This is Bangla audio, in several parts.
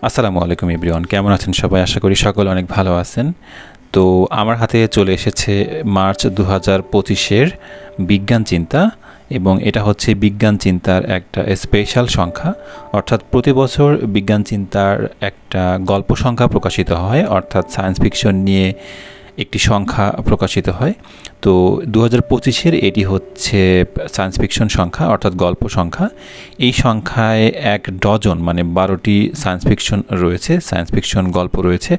আসসালামু আলাইকুম এভরিওয়ান, কেমন আছেন সবাই? আশা করি সকলে অনেক ভালো আছেন। তো আমার হাতে চলে এসেছে মার্চ 2025-এর বিজ্ঞান চিন্তা, এবং এটা হচ্ছে বিজ্ঞান চিন্তার একটা স্পেশাল সংখ্যা। অর্থাৎ প্রতি বছর বিজ্ঞান চিন্তার একটা গল্প সংখ্যা প্রকাশিত হয়, অর্থাৎ সায়েন্স ফিকশন নিয়ে একটি সংখ্যা প্রকাশিত হয়। তো 2025-এর এটি হচ্ছে সায়েন্স ফিকশন সংখ্যা, অর্থাৎ গল্প সংখ্যা। এই সংখ্যায় 1 ডজন মানে 12টি সায়েন্স ফিকশন রয়েছে, সায়েন্স ফিকশন গল্প রয়েছে।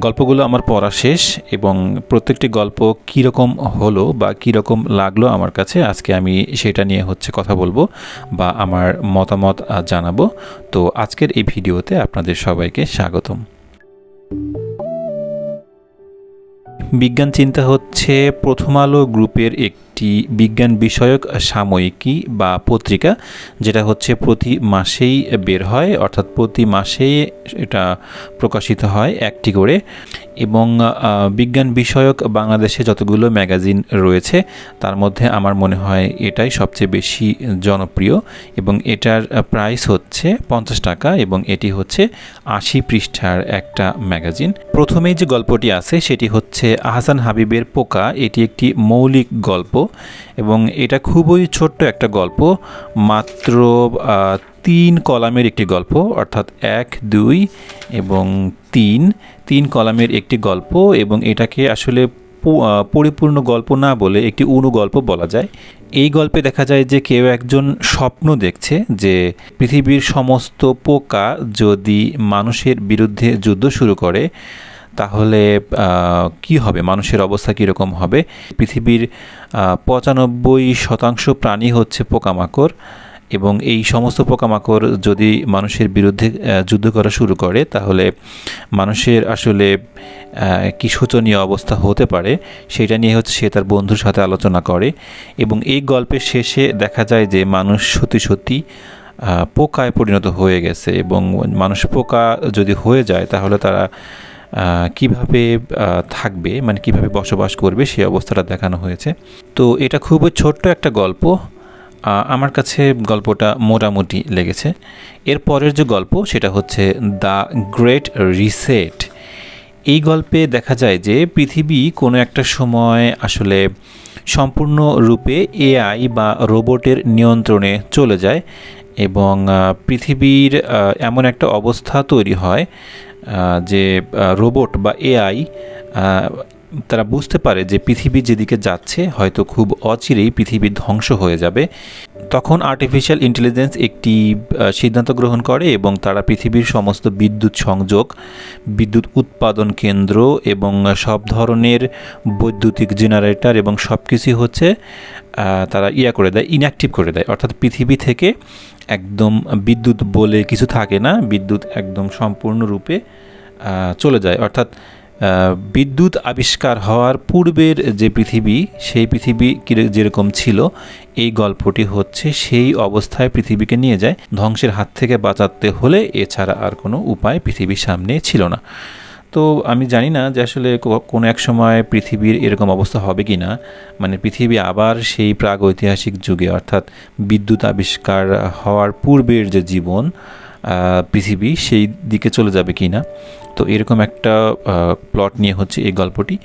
গল্পগুলো আমার পড়া শেষ, এবং প্রত্যেকটি গল্প কীরকম হলো বা কীরকম লাগলো আমার কাছে, আজকে আমি সেটা নিয়ে হচ্ছে কথা বলবো বা আমার মতামত জানাবো। তো আজকের এই ভিডিওতে আপনাদের সবাইকে স্বাগতম। বিজ্ঞান চিন্তা হচ্ছে প্রথম আলো গ্রুপের একটি বিজ্ঞান বিষয়ক সাময়িকী বা পত্রিকা, যেটা হচ্ছে প্রতি মাসেই বের হয়, অর্থাৎ প্রতি মাসেই এটা প্রকাশিত হয় একটি করে। এবং বিজ্ঞান বিষয়ক বাংলাদেশে যতগুলো ম্যাগাজিন রয়েছে তার মধ্যে আমার মনে হয় এটাই সবচেয়ে বেশি জনপ্রিয়, এবং এটার প্রাইস হচ্ছে 50 টাকা, এবং এটি হচ্ছে 80 পৃষ্ঠার একটা ম্যাগাজিন। প্রথমেই যে গল্পটি আছে সেটি হচ্ছে আহসান হাবীবের পোকা। এটি একটি মৌলিক গল্প, এবং এটা খুবই ছোট্ট একটা গল্প, মাত্র 3 কলামের একটি গল্প, অর্থাৎ 1, 2 এবং 3 কলামের একটি গল্প। এবং এটাকে আসলে পরিপূর্ণ গল্প না বলে একটি অনুগল্প বলা যায়। এই গল্পে দেখা যায় যে কেউ একজন স্বপ্ন দেখছে যে পৃথিবীর সমস্ত পোকা যদি মানুষের বিরুদ্ধে যুদ্ধ শুরু করে তাহলে কি হবে, মানুষের অবস্থা কীরকম হবে। পৃথিবীর 95% প্রাণী হচ্ছে পোকামাকড়, এবং এই সমস্ত পোকামাকড় যদি মানুষের বিরুদ্ধে যুদ্ধ করা শুরু করে তাহলে মানুষের আসলে কী শোচনীয় অবস্থা হতে পারে, সেটা নিয়ে হচ্ছে সে তার বন্ধুর সাথে আলোচনা করে। এবং এই গল্পের শেষে দেখা যায় যে মানুষ সত্যি সত্যি পোকায় পরিণত হয়ে গেছে, এবং মানুষ পোকা যদি হয়ে যায় তাহলে তারা কিভাবে থাকবে, মানে কিভাবে বসবাস করবে, সেই অবস্থাটা দেখানো হয়েছে। তো এটা খুবই ছোট্ট একটা গল্প, আমার কাছে গল্পটা মোটামুটি লেগেছে। এর পরের যে গল্প সেটা হচ্ছে দ্য গ্রেট রিসেট। এই গল্পে দেখা যায় যে পৃথিবী কোনো একটা সময় আসলে সম্পূর্ণরূপে এআই বা রোবটের নিয়ন্ত্রণে চলে যায়, এবং পৃথিবীর এমন একটা অবস্থা তৈরি হয় যে রোবট বা এআই তারা বুঝতে পারে যে পৃথিবী যেদিকে যাচ্ছে হয়তো খুব অচিরেই পৃথিবী ধ্বংস হয়ে যাবে। তখন আর্টিফিশিয়াল ইন্টেলিজেন্স একটি সিদ্ধান্ত গ্রহণ করে, এবং তারা পৃথিবীর সমস্ত বিদ্যুৎ সংযোগ, বিদ্যুৎ উৎপাদন কেন্দ্র এবং সব ধরনের বৈদ্যুতিক জেনারেটর এবং সব কিছুই হচ্ছে তারা করে দেয়, ইনঅ্যাক্টিভ করে দেয়। অর্থাৎ পৃথিবী থেকে একদম বিদ্যুৎ বলে কিছু থাকে না, বিদ্যুৎ একদম সম্পূর্ণরূপে চলে যায়। অর্থাৎ বিদ্যুৎ আবিষ্কার হওয়ার পূর্বের যে পৃথিবী, সেই পৃথিবী যেরকম ছিল, এই গল্পটি হচ্ছে সেই অবস্থায় পৃথিবীকে নিয়ে যায়। ধ্বংসের হাত থেকে বাঁচাতে হলে এছাড়া আর কোনো উপায় পৃথিবীর সামনে ছিল না। তো আমি জানি না যে আসলে কোনো এক সময় পৃথিবীর এরকম অবস্থা হবে কি না, মানে পৃথিবী আবার সেই প্রাগৈতিহাসিক যুগে, অর্থাৎ বিদ্যুৎ আবিষ্কার হওয়ার পূর্বের যে জীবন পৃথিবী, সেই দিকে চলে যাবে কি না। তো এরকম একটা প্লট নিয়ে হচ্ছে এই গল্পটি।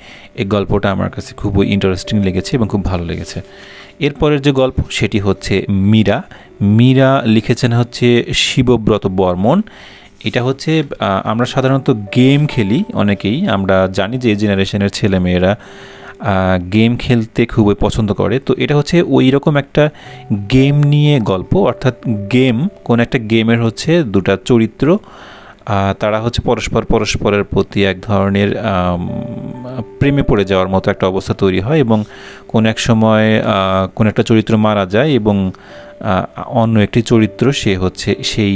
এই গল্পটা আমার কাছে খুবই ইন্টারেস্টিং লেগেছে এবং খুব ভালো লেগেছে। এরপরের যে গল্প সেটি হচ্ছে মীরা লিখেছেন হচ্ছে শিবব্রত বর্মন। এটা হচ্ছে আমরা সাধারণত গেম খেলি, অনেকেই আমরা জানি যে এই জেনারেশনের ছেলেমেয়েরা গেম খেলতে খুবই পছন্দ করে। তো এটা হচ্ছে ওই রকম একটা গেম নিয়ে গল্প, অর্থাৎ কোন একটা গেমের হচ্ছে দুটা চরিত্র, তারা হচ্ছে পরস্পরের প্রতি এক ধরনের প্রেমে পড়ে যাওয়ার মতো একটা অবস্থা তৈরি হয়, এবং কোন এক সময় কোন একটা চরিত্র মারা যায়, এবং অন্য একটি চরিত্র সে হচ্ছে সেই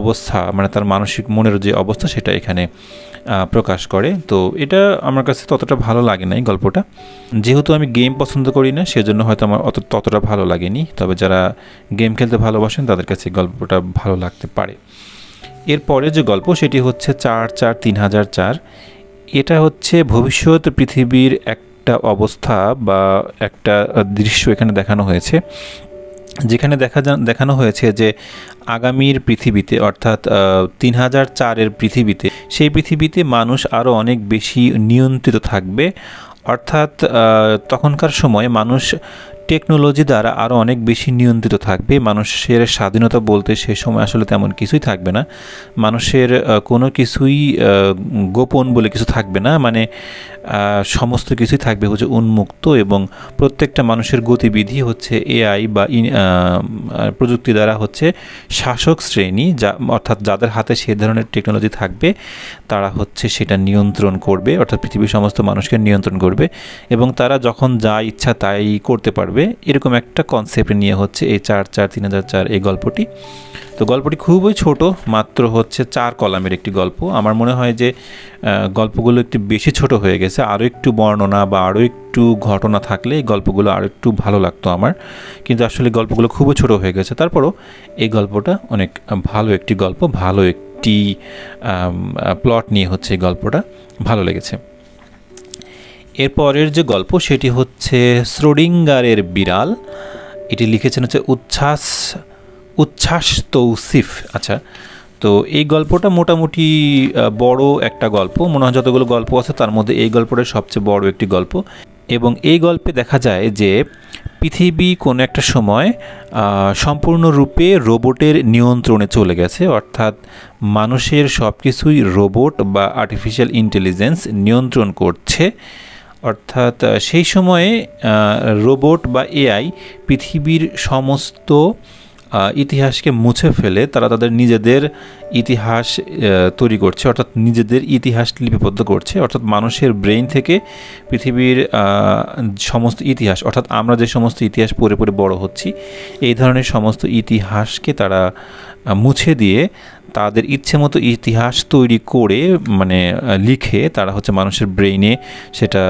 অবস্থা, মানে তার মানসিক মনের যে অবস্থা সেটা এখানে প্রকাশ করে। তো এটা আমার কাছে ততটা ভালো লাগে নাই গল্পটা, যেহেতু আমি গেম পছন্দ করি না সেজন্য হয়তো আমার ততটা ভালো লাগেনি। তবে যারা গেম খেলতে ভালোবাসেন তাদের কাছে গল্পটা ভালো লাগতে পারে। এরপরে যে গল্প সেটি হচ্ছে 4-4-3004। এটা হচ্ছে ভবিষ্যৎ পৃথিবীর একটা অবস্থা বা একটা দৃশ্য এখানে দেখানো হয়েছে। যেখানে দেখানো হয়েছে যে আগামীর পৃথিবীতে অর্থাৎ 3004-এর পৃথিবীতে, সেই পৃথিবীতে মানুষ আরও অনেক বেশি নিয়ন্ত্রিত থাকবে। অর্থাৎ তখনকার সময়ে মানুষ টেকনোলজি দ্বারা আরও অনেক বেশি নিয়ন্ত্রিত থাকবে। মানুষের স্বাধীনতা বলতে সে সময় আসলে তেমন কিছুই থাকবে না। মানুষের কোনো কিছুই গোপন বলে কিছু থাকবে না, মানে সমস্ত কিছুই থাকবে হচ্ছে উন্মুক্ত, এবং প্রত্যেকটা মানুষের গতিবিধি হচ্ছে এআই বা প্রযুক্তি দ্বারা হচ্ছে শাসক শ্রেণী, অর্থাৎ যাদের হাতে সে ধরনের টেকনোলজি থাকবে তারা হচ্ছে সেটা নিয়ন্ত্রণ করবে, অর্থাৎ পৃথিবীর সমস্ত মানুষকে নিয়ন্ত্রণ করবে, এবং তারা যখন যা ইচ্ছা তাই করতে পারবে। এরকম একটা কনসেপ্ট নিয়ে হচ্ছে এই 4-4-3004 এই গল্পটি। তো গল্পটি খুবই ছোট, মাত্র হচ্ছে 4 কলামের একটি গল্প। আমার মনে হয় যে গল্পগুলো একটু বেশি ছোট হয়ে গেছে, আরও একটু বর্ণনা বা আরও একটু ঘটনা থাকলে এই গল্পগুলো আরও একটু ভালো লাগতো আমার, কিন্তু আসলে গল্পগুলো খুবই ছোট হয়ে গেছে। তারপরও এই গল্পটা অনেক ভালো একটি গল্প, ভালো একটি প্লট নিয়ে হচ্ছে এই গল্পটা ভালো লেগেছে। এরপরের যে গল্প সেটি হচ্ছে শ্রোডিঙ্গারের বিড়াল। এটি লিখেছেন হচ্ছে উচ্ছ্বাস তৌসিফ। আচ্ছা, তো এই গল্পটা মোটামুটি বড় একটা গল্প, মনে হয় যতগুলো গল্প আছে তার মধ্যে এই গল্পটা সবচেয়ে বড় একটি গল্প। এবং এই গল্পে দেখা যায় যে পৃথিবী কোনো একটা সময় সম্পূর্ণরূপে রোবটের নিয়ন্ত্রণে চলে গেছে, অর্থাৎ মানুষের সব কিছুই রোবট বা আর্টিফিশিয়াল ইন্টেলিজেন্স নিয়ন্ত্রণ করছে। অর্থাৎ সেই সময়ে রোবট বা এআই পৃথিবীর সমস্ত ইতিহাসকে মুছে ফেলে তারা তাদের নিজেদের ইতিহাস তৈরি করছে, অর্থাৎ নিজেদের ইতিহাস লিপিবদ্ধ করছে। অর্থাৎ মানুষের ব্রেইন থেকে পৃথিবীর সমস্ত ইতিহাস, অর্থাৎ আমরা যে সমস্ত ইতিহাস পড়ে পড়ে বড় হচ্ছি, এই ধরনের সমস্ত ইতিহাসকে তারা মুছে দিয়ে তাদের ইচ্ছে মতো ইতিহাস তৈরি করে, মানে লিখে তারা হচ্ছে মানুষের ব্রেইনে সেটা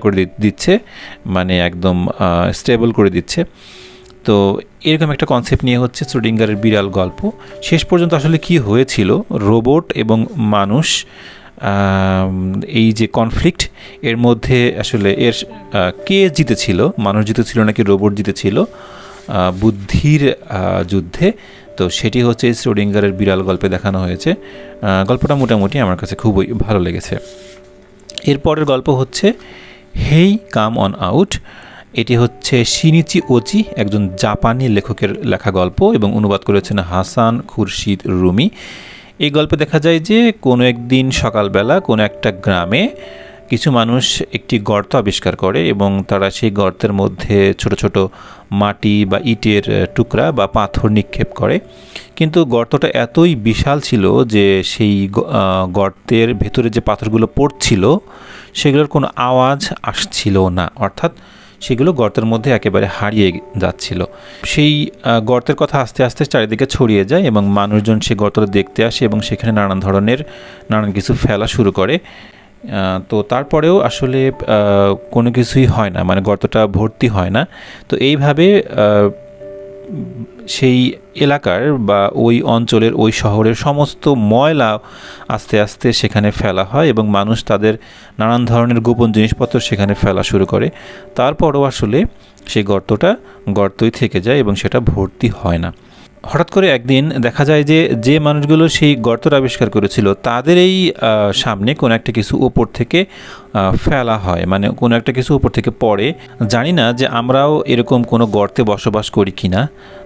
করে দিচ্ছে, মানে একদম স্টেবল করে দিচ্ছে। তো এরকম একটা কনসেপ্ট নিয়ে হচ্ছে শ্রোডিঙ্গারের বিড়াল গল্প। শেষ পর্যন্ত আসলে কি হয়েছিল, রোবট এবং মানুষ এই যে কনফ্লিক্ট, এর মধ্যে আসলে কে জিতেছিল, মানুষ জিতেছিল নাকি রোবট জিতেছিল বুদ্ধির যুদ্ধে, তো সেটি হচ্ছে এই শ্রোডিঙ্গারের বিড়াল গল্পে দেখানো হয়েছে। গল্পটা মোটামুটি আমার কাছে খুবই ভালো লেগেছে। এরপরের গল্প হচ্ছে হেই কাম অন আউট। এটি হচ্ছে শিনিচি ওজি, একজন জাপানি লেখকের লেখা গল্প, এবং অনুবাদ করেছেন হাসান খুরশিদ রুমি। এই গল্পে দেখা যায় যে কোনো একদিন সকালবেলা কোনো একটা গ্রামে কিছু মানুষ একটি গর্ত আবিষ্কার করে, এবং তারা সেই গর্তের মধ্যে ছোট ছোট মাটি বা ইটের টুকরা বা পাথর নিক্ষেপ করে। কিন্তু গর্তটা এতই বিশাল ছিল যে সেই গর্তের ভেতরে যে পাথরগুলো পড়ছিল সেগুলোর কোনো আওয়াজ আসছিল না, অর্থাৎ সেগুলো গর্তের মধ্যে একেবারে হারিয়ে যাচ্ছিল। সেই গর্তের কথা আস্তে আস্তে চারিদিকে ছড়িয়ে যায়, এবং মানুষজন সেই গর্তটা দেখতে আসে এবং সেখানে নানান কিছু ফেলা শুরু করে। তো তারপরেও আসলে কোনো কিছুই হয় না, মানে গর্তটা ভর্তি হয় না। তো এইভাবে সেই এলাকার বা ওই অঞ্চলের, ওই শহরের সমস্ত ময়লা আস্তে আস্তে সেখানে ফেলা হয়, এবং মানুষ তাদের নানান ধরনের গোপন জিনিসপত্র সেখানে ফেলা শুরু করে। তারপরও আসলে সেই গর্তটা গর্তই থেকে যায় এবং সেটা ভর্তি হয় না। হঠাৎ করে একদিন দেখা যায় যে যে মানুষগুলো সেই গর্তটা আবিষ্কার করেছিল তাদের এই সামনে কোনো একটা কিছু উপর থেকে ফেলা হয়, মানে কোনো একটা কিছু উপর থেকে পড়ে। জানি না যে আমরাও এরকম কোনো গর্তে বসবাস করি কি না।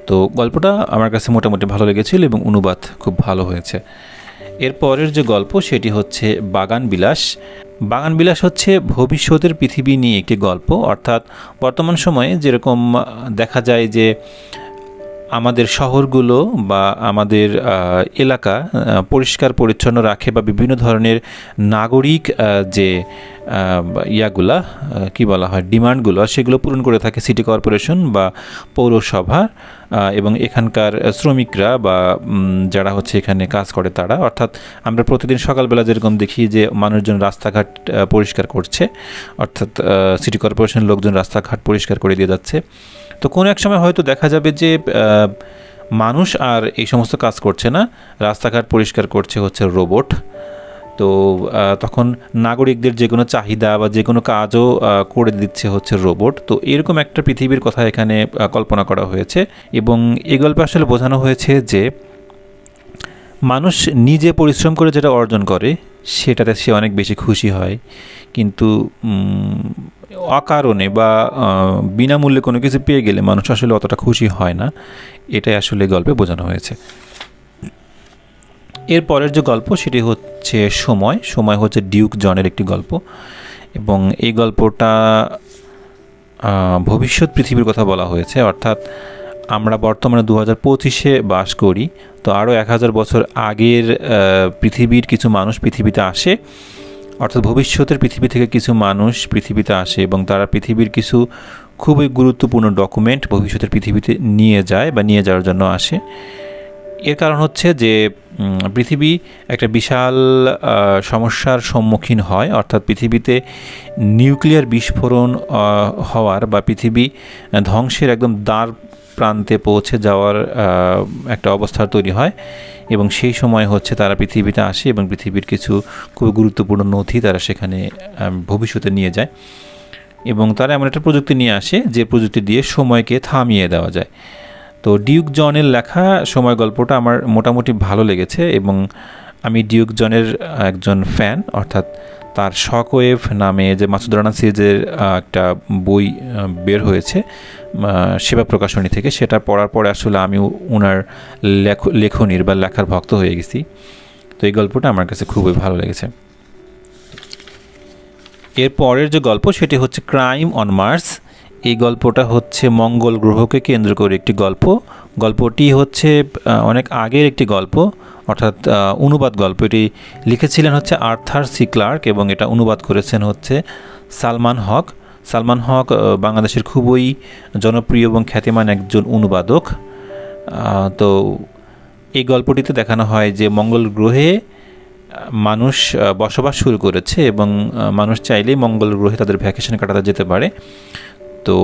তো গল্পটা আমার কাছে মোটামুটি ভালো লেগেছিল এবং অনুবাদ খুব ভালো হয়েছে। এরপরের যে গল্প সেটি হচ্ছে বাগান বিলাস। বাগান বিলাস হচ্ছে ভবিষ্যতের পৃথিবী নিয়ে একটি গল্প, অর্থাৎ বর্তমান সময়ে যেরকম দেখা যায় যে আমাদের শহরগুলো বা আমাদের এলাকা পরিষ্কার পরিচ্ছন্ন রাখে বা বিভিন্ন ধরনের নাগরিক যে ইয়াগুলা কি বলা হয় ডিমান্ডগুলো সেগুলো পূরণ করে থাকে সিটি কর্পোরেশন বা পৌরসভা এবং এখানকার শ্রমিকরা বা যারা হচ্ছে এখানে কাজ করে তারা। অর্থাৎ আমরা প্রতিদিন সকালবেলা যেরকম দেখি যে মানুষজন রাস্তাঘাট পরিষ্কার করছে, অর্থাৎ সিটি কর্পোরেশনের লোকজন রাস্তাঘাট পরিষ্কার করে দিয়ে যাচ্ছে। তো কোনো এক সময় হয়তো দেখা যাবে যে মানুষ আর এই সমস্ত কাজ করছে না, রাস্তাঘাট পরিষ্কার করছে হচ্ছে রোবট। তো তখন নাগরিকদের যে কোনো চাহিদা বা যে কোনো কাজও করে দিচ্ছে হচ্ছে রোবট। তো এরকম একটা পৃথিবীর কথা এখানে কল্পনা করা হয়েছে, এবং এই গল্পে আসলে বোঝানো হয়েছে যে মানুষ নিজে পরিশ্রম করে যেটা অর্জন করে সেটাতে সে অনেক বেশি খুশি হয়, কিন্তু অকারণে বা বিনামূল্যে কোনো কিছু পেয়ে গেলে মানুষ আসলে অতটা খুশি হয় না। এটাই আসলে গল্পে বোঝানো হয়েছে। এর পরের যে গল্প সেটি হচ্ছে সময়। সময় হচ্ছে ডিউক জনের একটি গল্প, এবং এই গল্পটা ভবিষ্যৎ পৃথিবীর কথা বলা হয়েছে। অর্থাৎ আমরা বর্তমানে 2025-এ বাস করি, তো আরও 1000 বছর আগের পৃথিবীর কিছু মানুষ পৃথিবীতে আসে, অর্থাৎ ভবিষ্যতের পৃথিবী থেকে কিছু মানুষ পৃথিবীতে আসে এবং তারা পৃথিবীর কিছু খুবই গুরুত্বপূর্ণ ডকুমেন্ট ভবিষ্যতের পৃথিবীতে নিয়ে যায় বা নিয়ে যাওয়ার জন্য আসে। এর কারণ হচ্ছে যে পৃথিবী একটা বিশাল সমস্যার সম্মুখীন হয়, অর্থাৎ পৃথিবীতে নিউক্লিয়ার বিস্ফোরণ হওয়ার বা পৃথিবী ধ্বংসের একদম দ্বার প্রান্তে পৌঁছে যাওয়ার একটা অবস্থা তৈরি হয়, এবং সেই সময় হচ্ছে তারা পৃথিবীতে আসে এবং পৃথিবীর কিছু খুব গুরুত্বপূর্ণ নথি তারা সেখানে ভবিষ্যতে নিয়ে যায়, এবং তারা এমন একটা প্রযুক্তি নিয়ে আসে যে প্রযুক্তি দিয়ে সময়কে থামিয়ে দেওয়া যায়। তো ডিউক জনের লেখা সময় গল্পটা আমার মোটামুটি ভালো লেগেছে, এবং আমি ডিউক জনের একজন ফ্যান। অর্থাৎ তার শকওয়েভ নামে যে মাসুদ রানা সিরিজের একটা বই বের হয়েছে সেবা প্রকাশনী থেকে, সেটা পড়ার পরে আসলে আমি ওনার লেখনীর বা লেখার ভক্ত হয়ে গেছি। তো এই গল্পটা আমার কাছে খুবই ভালো লেগেছে। এর পরের যে গল্প সেটি হচ্ছে ক্রাইম অন মার্স। এই গল্পটা হচ্ছে মঙ্গল গ্রহকে কেন্দ্র করে একটি গল্প। গল্পটি হচ্ছে অনেক আগের একটি গল্প, অর্থাৎ অনুবাদ গল্প। এটি লিখেছিলেন হচ্ছে আর্থার সি ক্লার্ক, এবং এটা অনুবাদ করেছেন হচ্ছে সালমান হক। সালমান হক বাংলাদেশের খুবই জনপ্রিয় এবং খ্যাতিমান একজন অনুবাদক। তো এই গল্পটিতে দেখানো হয় যে মঙ্গল গ্রহে মানুষ বসবাস শুরু করেছে, এবং মানুষ চাইলেই মঙ্গল গ্রহে তাদের ভ্যাকেশন কাটাতে যেতে পারে। তো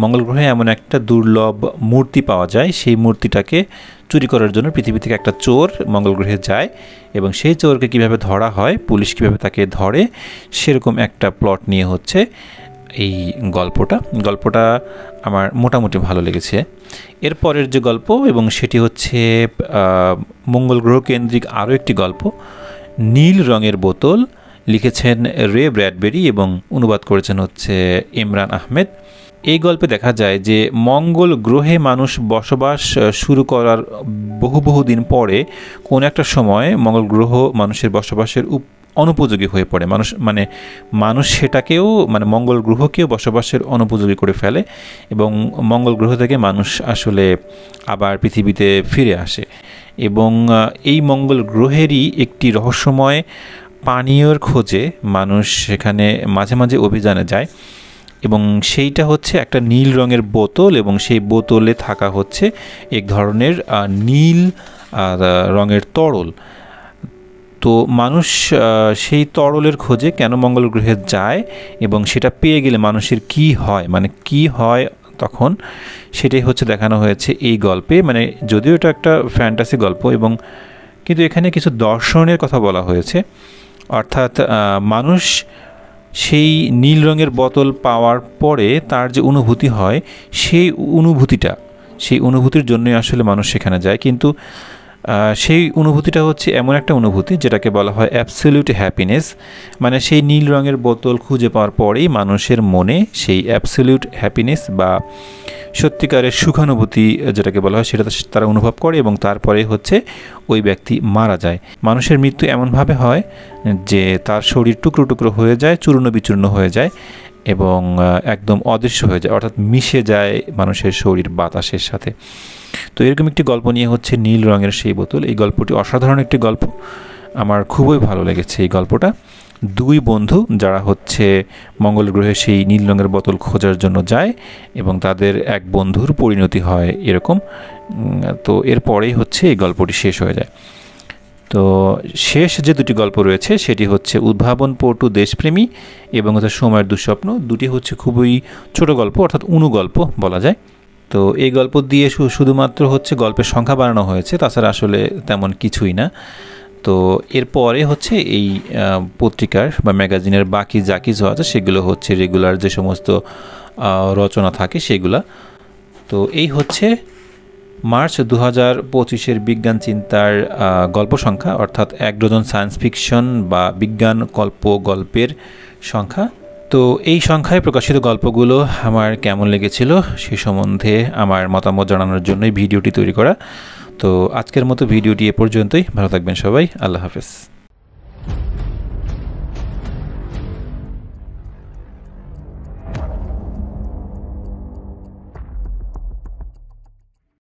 মঙ্গল গ্রহে এমন একটা দুর্লভ মূর্তি পাওয়া যায়, সেই মূর্তিটাকে চুরি করার জন্য পৃথিবী থেকে একটা চোর মঙ্গল গ্রহে যায়, এবং সেই চোরকে কীভাবে ধরা হয়, পুলিশ কীভাবে তাকে ধরে, সেরকম একটা প্লট নিয়ে হচ্ছে এই গল্পটা আমার মোটামুটি ভালো লেগেছে। এরপরের যে গল্প এবং সেটি হচ্ছে মঙ্গল গ্রহ কেন্দ্রিক আরও একটি গল্প, নীল রঙের বোতল। লিখেছেন রে ব্র্যাডবেরি এবং অনুবাদ করেছেন হচ্ছে ইমরান আহমেদ। এই গল্পে দেখা যায় যে মঙ্গল গ্রহে মানুষ বসবাস শুরু করার বহু দিন পরে কোনো একটা সময় মঙ্গল গ্রহ মানুষের বসবাসের অনুপযোগী হয়ে পড়ে। মানুষ সেটাকেও মঙ্গল গ্রহকেও বসবাসের অনুপযোগী করে ফেলে, এবং মঙ্গল গ্রহ থেকে মানুষ আসলে আবার পৃথিবীতে ফিরে আসে, এবং এই মঙ্গল গ্রহেরই একটি রহস্যময় পানীয়র খোঁজে মানুষ সেখানে মাঝে মাঝে অভিযানে যায়, এবং সেইটা হচ্ছে একটা নীল রঙের বোতল, এবং সেই বোতলে থাকা হচ্ছে এক ধরনের নীল রঙের তরল। তো মানুষ সেই তরলের খোঁজে কেন মঙ্গল গ্রহে যায়, এবং সেটা পেয়ে গেলে মানুষের কি হয় তখন, সেটাই হচ্ছে দেখানো হয়েছে এই গল্পে। যদিও এটা একটা ফ্যান্টাসি গল্প, এবং কিন্তু এখানে কিছু দর্শনের কথা বলা হয়েছে। অর্থাৎ মানুষ সেই নীল রঙের বোতল পাওয়ার পরে তার যে অনুভূতি হয়, সেই অনুভূতির জন্যই আসলে মানুষ সেখানে যায়, কিন্তু সেই অনুভূতিটা হচ্ছে এমন একটা অনুভূতি যেটাকে বলা হয় অ্যাবসলিউট হ্যাপিনেস। সেই নীল রঙের বোতল খুঁজে পাওয়ার পরেই মানুষের মনে সেই অ্যাবসলিউট হ্যাপিনেস বা সত্যিকারের সুখানুভূতি যেটাকে বলা হয় সেটা তারা অনুভব করে, এবং তারপরে হচ্ছে ওই ব্যক্তি মারা যায়। মানুষের মৃত্যু এমনভাবে হয় যে তার শরীর টুকরো টুকরো হয়ে যায়, চূর্ণ বিচূর্ণ হয়ে যায়, এবং একদম অদৃশ্য হয়ে যায়, অর্থাৎ মিশে যায় মানুষের শরীর বাতাসের সাথে। তো এরকম একটি গল্প নিয়ে হচ্ছে নীল রঙের সেই বোতল। এই গল্পটি অসাধারণ একটি গল্প, আমার খুবই ভালো লেগেছে এই গল্পটা। দুই বন্ধু যারা হচ্ছে মঙ্গল গ্রহে সেই নীল রঙের বোতল খোঁজার জন্য যায়, এবং তাদের এক বন্ধুর পরিণতি হয় এরকম। তো এরপরেই হচ্ছে এই গল্পটি শেষ হয়ে যায়। তো শেষ যে দুটি গল্প রয়েছে সেটি হচ্ছে উদ্ভাবন পটু দেশপ্রেমী এবং হচ্ছে সময়ের দুঃস্বপ্ন। দুটি হচ্ছে খুবই ছোট গল্প, অর্থাৎ অনুগল্প বলা যায়। তো এই গল্প দিয়ে শুধুমাত্র হচ্ছে গল্পের সংখ্যা বাড়ানো হয়েছে, তাছাড়া আসলে তেমন কিছুই না। তো এরপরে হচ্ছে এই পত্রিকার বা ম্যাগাজিনের বাকি যা কিছু আছে সেগুলো হচ্ছে রেগুলার যে সমস্ত রচনা থাকে সেগুলা। তো এই হচ্ছে মার্চ 2025-এর বিজ্ঞান চিন্তার গল্প সংখ্যা, অর্থাৎ 1 ডজন সায়েন্স ফিকশন বা বিজ্ঞান গল্পের সংখ্যা। তো এই সংখ্যায় প্রকাশিত গল্পগুলো আমার কেমন লেগেছিল সে সম্বন্ধে আমার মতামত জানানোর জন্যই ভিডিওটি তৈরি করা। তো আজকের মতো ভিডিওটি এ পর্যন্তই। ভালো থাকবেন সবাই। আল্লাহ হাফেজ।